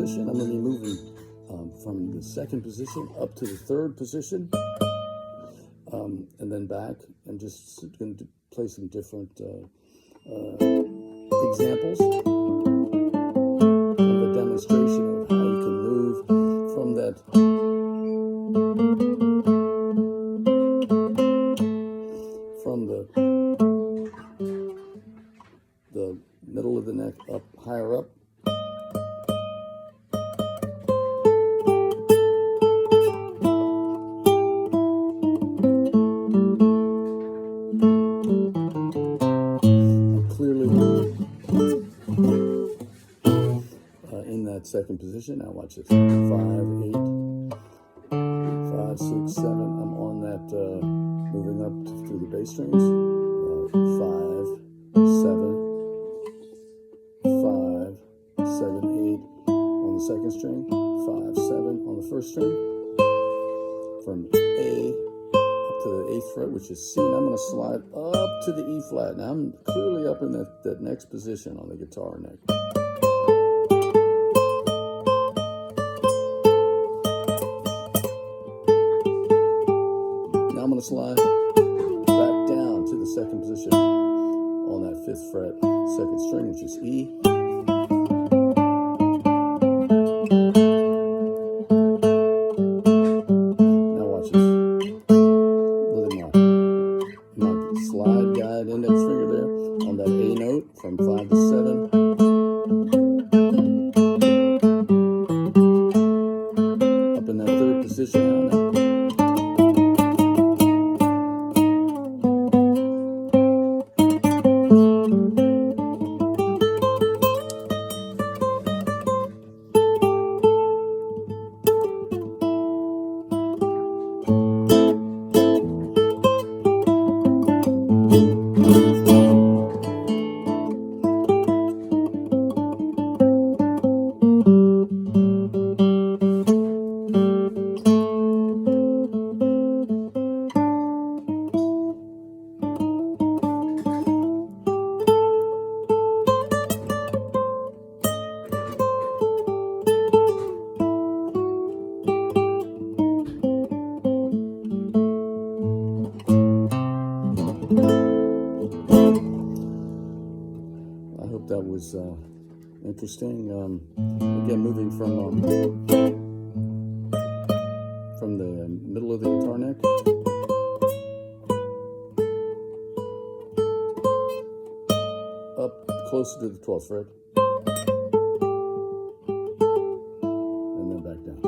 position. I'm going to be moving from the second position up to the third position, and then back. I'm just going to play some different examples of a demonstration of how you can move from that the middle of the neck up, higher up. Clearly in that second position. Now watch this. 5, 8, 5, 6, 7. I'm on that, moving up through the bass strings. 5, 7, 5, 7, 8 on the second string. 5, 7 on the first string. From A to the 8th fret, which is C, and I'm going to slide up to the E flat. Now I'm clearly up in that next position on the guitar neck. Now I'm going to slide back down to the second position on that 5th fret, second string, which is E. Slide guide index finger there on that A note from 5 to 7. Up in that third position now. I hope that was interesting. Again, moving from the middle of the guitar neck up closer to the 12th fret, and then back down.